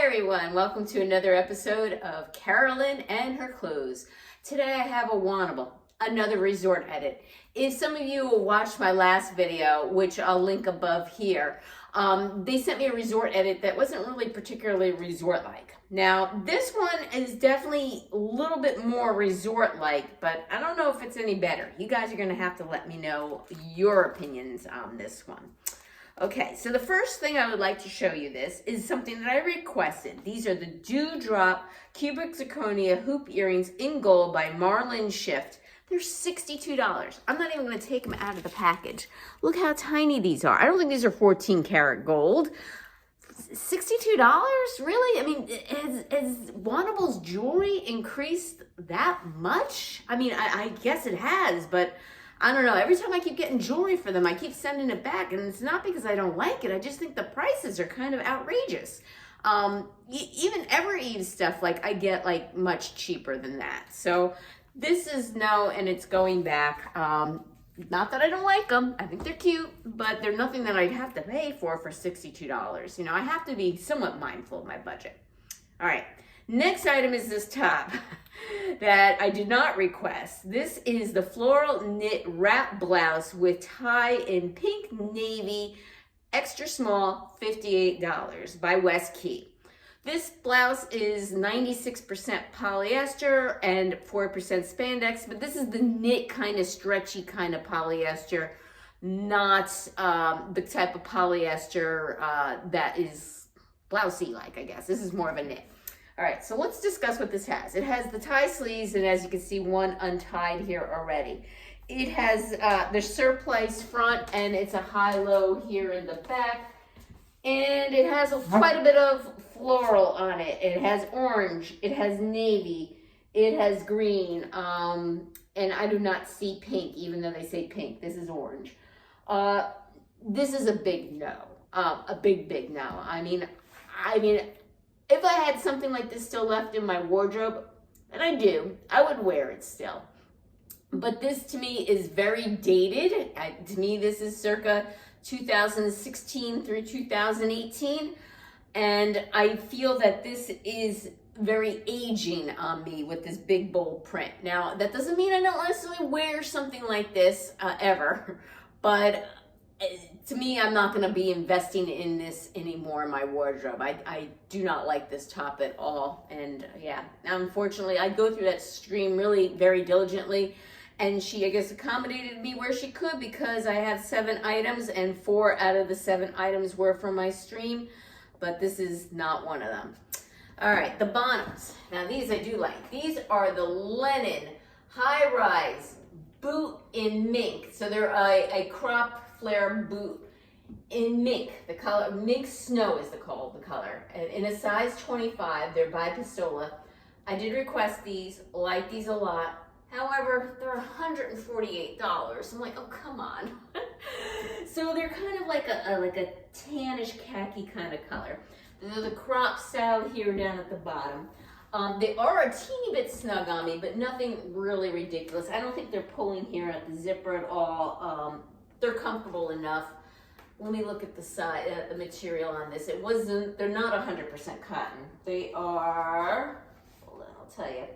everyone, welcome to another episode of Carolyn and her clothes. Today I have a Wantable, another resort edit. If some of you will watch my last video, which I'll link above here, they sent me a resort edit that wasn't really particularly resort-like. Now, this one is definitely a little bit more resort-like, but I don't know if it's any better. You guys are going to have to let me know your opinions on this one. Okay, so the first thing I would like to show you this is something that I requested. These are the Dewdrop Cubic Zirconia Hoop Earrings in Gold by MARLYN Shift. They're $62. I'm not even going to take them out of the package. Look how tiny these are. I don't think these are 14 karat gold. $62? Really? I mean, has Wantable's jewelry increased that much? I mean, I guess it has, but I don't know. Every time I keep getting jewelry for them, I keep sending it back, and it's not because I don't like it. I just think the prices are kind of outrageous. Even Evereve stuff, like, I get like much cheaper than that. So this is no, and it's going back. Not that I don't like them. I think they're cute, but they're nothing that I'd have to pay for $62. You know, I have to be somewhat mindful of my budget. All right. Next item is this top that I did not request. This is the Floral Knit Wrap Blouse with tie in pink navy, extra small, $58 by West Key. This blouse is 96% polyester and 4% spandex, but this is the knit kind of stretchy kind of polyester, not the type of polyester that is blousey like, I guess. This is more of a knit. All right, so let's discuss what this has. It has the tie sleeves, and as you can see, one untied here already. It has the surplice front, and it's a high-low here in the back. And it has quite a bit of floral on it. It has orange, it has navy, it has green, and I do not see pink, even though they say pink. This is orange. This is a big no, a big no. I mean, if I had something like this still left in my wardrobe, and I do, I would wear it still. But this to me is very dated. To me, this is circa 2016 through 2018. And I feel that this is very aging on me with this big bold print. Now, that doesn't mean I don't necessarily wear something like this ever, but to me, I'm not going to be investing in this anymore in my wardrobe. I do not like this top at all. And yeah, unfortunately, I go through that stream really very diligently. And she, I guess, accommodated me where she could because I have 7 items and 4 out of the 7 items were from my stream. But this is not one of them. All right, the bottoms. Now, these I do like. These are the Lennon High Rise Boot in Mink. So they're a crop flare boot in Mink. The color Mink Snow is the color. And in a size 25, they're by Pistola. I did request these, like these a lot. However, they're $148. I'm like, oh, come on. So they're kind of like a tannish khaki kind of color. They're the crop style here down at the bottom. They are a teeny bit snug on me, but nothing really ridiculous. I don't think they're pulling here at the zipper at all. They're comfortable enough. Let me look at the side, the material on this. They're not 100% cotton. They are, hold on, I'll tell you.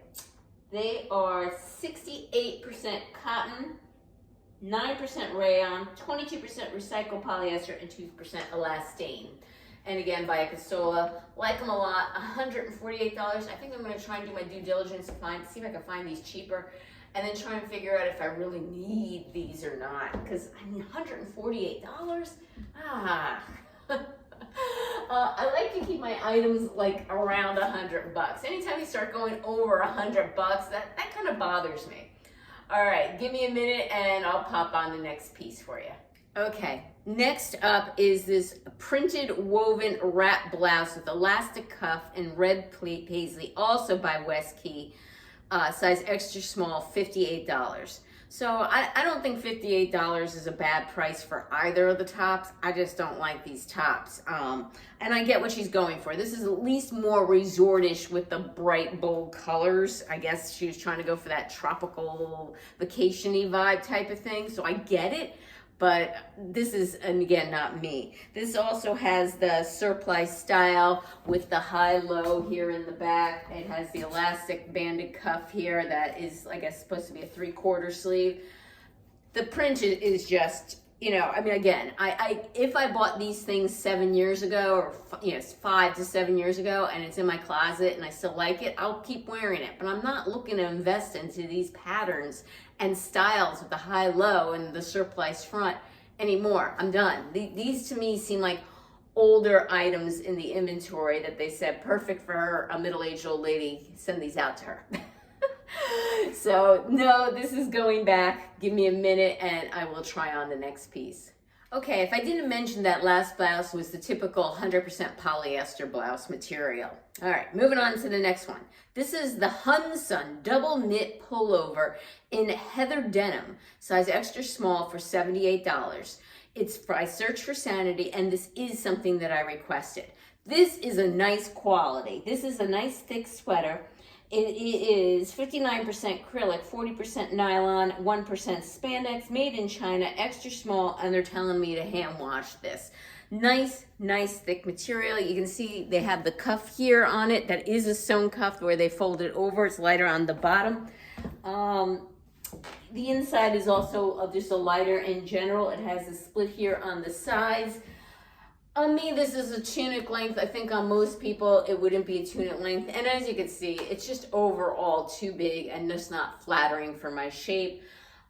They are 68% cotton, 9% rayon, 22% recycled polyester, and 2% elastane. And again, by Pistola. Like them a lot, $148. I think I'm going to try and do my due diligence to see if I can find these cheaper, and then try and figure out if I really need these or not. Because, I mean, $148? I like to keep my items like around $100. Anytime you start going over $100, that kind of bothers me. All right, give me a minute and I'll pop on the next piece for you. Okay, next up is this printed woven wrap blouse with elastic cuff and red paisley, also by West Key, size extra small, $58. So I don't think $58 is a bad price for either of the tops. I just don't like these tops. And I get what she's going for. This is at least more resortish with the bright, bold colors. I guess she was trying to go for that tropical, vacation-y vibe type of thing. So I get it. but this is, and again, not me. This also has the surplice style with the high-low here in the back. It has the elastic banded cuff here that is, I guess, supposed to be a 3/4 sleeve. The print is just, you know, I mean, again, if I bought these things 7 years ago, or 5 to 7 years ago, and it's in my closet and I still like it, I'll keep wearing it. But I'm not looking to invest into these patterns and styles with the high-low and the surplice front anymore. I'm done. These to me seem like older items in the inventory that they said perfect for her, a middle-aged old lady. Send these out to her. So no, this is going back. Give me a minute and I will try on the next piece. Okay, if I didn't mention that last blouse was the typical 100% polyester blouse material. All right, moving on to the next one. This is the Hundson double knit pullover in heather denim, size extra small for $78. I searched for Sanity, and this is something that I requested. This is a nice quality. This is a nice thick sweater. It is 59% acrylic, 40% nylon, 1% spandex, made in China, extra small, and they're telling me to hand wash this. Nice thick material. You can see they have the cuff here on it. That is a sewn cuff where they fold it over. It's lighter on the bottom. The inside is also just a lighter in general. It has a split here on the sides. On me, this is a tunic length. I think on most people, it wouldn't be a tunic length. And as you can see, it's just overall too big and just not flattering for my shape.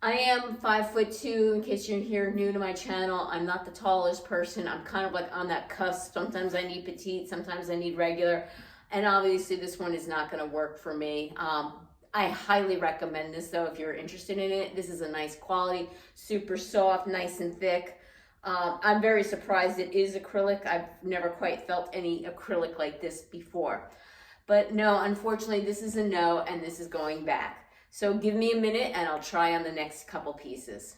I am 5'2", in case you're here new to my channel. I'm not the tallest person. I'm kind of like on that cusp. Sometimes I need petite, sometimes I need regular. And obviously this one is not gonna work for me. I highly recommend this though if you're interested in it. This is a nice quality, super soft, nice and thick. I'm very surprised it is acrylic. I've never quite felt any acrylic like this before. But no, unfortunately, this is a no, and this is going back. So give me a minute, and I'll try on the next couple pieces.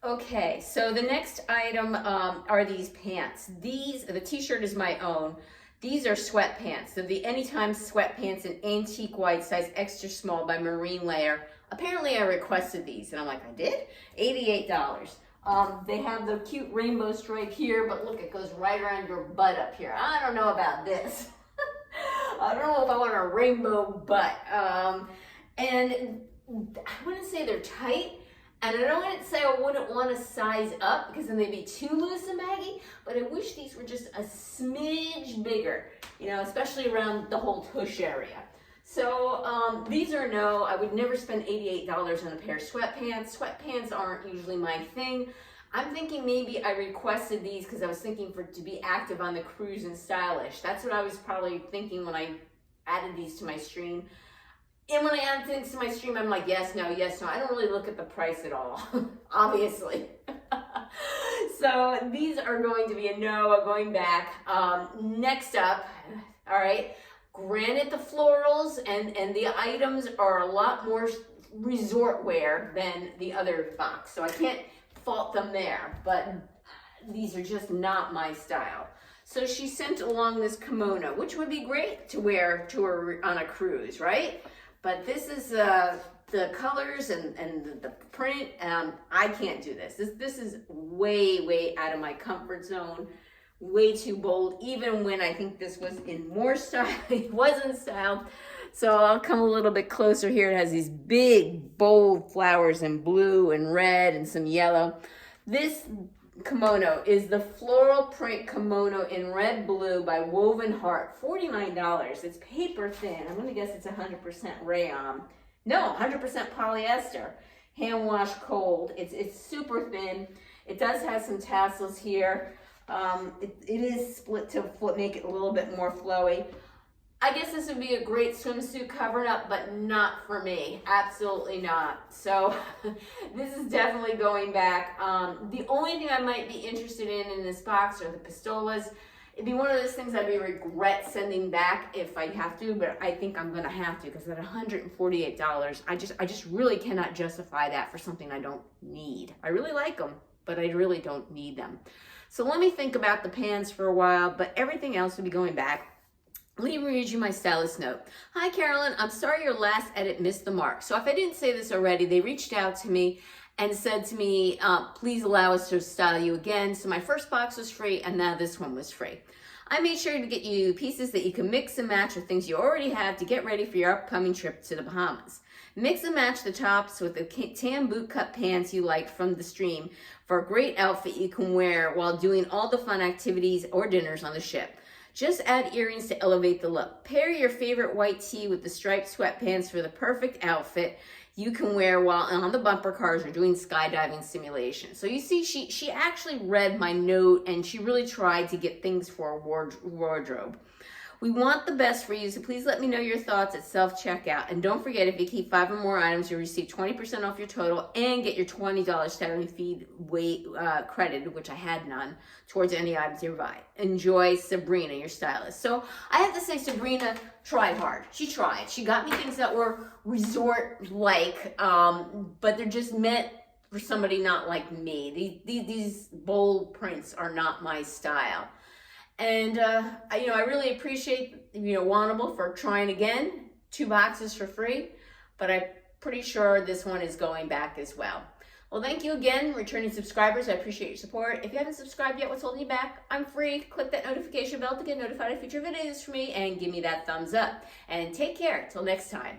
Okay, so the next item are these pants. The t-shirt is my own. These are sweatpants. They're the Anytime sweatpants in antique white, size extra small by Marine Layer. Apparently, I requested these, and I'm like, I did? $88. They have the cute rainbow stripe here, but look, it goes right around your butt up here. I don't know about this. I don't know if I want a rainbow butt. And I wouldn't say they're tight, and I don't want to say I wouldn't want to size up because then they'd be too loose and baggy, but I wish these were just a smidge bigger, you know, especially around the whole tush area. So these are no, I would never spend $88 on a pair of sweatpants. Sweatpants aren't usually my thing. I'm thinking maybe I requested these because I was thinking to be active on the cruise and stylish. That's what I was probably thinking when I added these to my stream. And when I add things to my stream, I'm like, yes, no, yes, no. I don't really look at the price at all, obviously. So these are going to be a no, going back. Next up, all right. Granted, the florals and the items are a lot more resort wear than the other box, so I can't fault them there, but these are just not my style. So she sent along this kimono, which would be great to wear on a cruise, right? But this is the colors and the print, I can't do this. This is way out of my comfort zone. Way too bold, even when I think this was in more style. It wasn't styled. So I'll come a little bit closer here. It has these big, bold flowers in blue and red and some yellow. This kimono is the floral print kimono in red blue by Woven Heart, $49. It's paper thin. I'm gonna guess it's 100% rayon. No, 100% polyester. Hand wash cold. It's super thin. It does have some tassels here. It is split to make it a little bit more flowy. I guess this would be a great swimsuit covering up, but not for me. Absolutely not. So this is definitely going back. The only thing I might be interested in this box are the pistolas. It'd be one of those things I'd regret sending back if I have to, but I think I'm gonna have to because at $148, I just really cannot justify that for something I don't need. I really like them, but I really don't need them. So let me think about the pants for a while, but everything else will be going back. Let me read you my stylist note. Hi, Carolyn. I'm sorry your last edit missed the mark. So if I didn't say this already, they reached out to me and said to me, please allow us to style you again. So my first box was free, and now this one was free. I made sure to get you pieces that you can mix and match with things you already have to get ready for your upcoming trip to the Bahamas. Mix and match the tops with the tan boot cut pants you like from the stream for a great outfit you can wear while doing all the fun activities or dinners on the ship. Just add earrings to elevate the look. Pair your favorite white tee with the striped sweatpants for the perfect outfit you can wear while on the bumper cars or doing skydiving simulation. So you see, she actually read my note and she really tried to get things for a wardrobe. We want the best for you, so please let me know your thoughts at self-checkout. And don't forget, if you keep 5 or more items, you'll receive 20% off your total and get your $20 styling fee credited, which I had none, towards any items you buy. Enjoy, Sabrina, your stylist. So I have to say, Sabrina tried hard. She tried. She got me things that were resort-like, but they're just meant for somebody not like me. These bold prints are not my style. And, I really appreciate, Wantable for trying again. 2 boxes for free, but I'm pretty sure this one is going back as well. Well, thank you again, returning subscribers. I appreciate your support. If you haven't subscribed yet, what's holding you back? I'm free. Click that notification bell to get notified of future videos from me and give me that thumbs up. And take care. Till next time.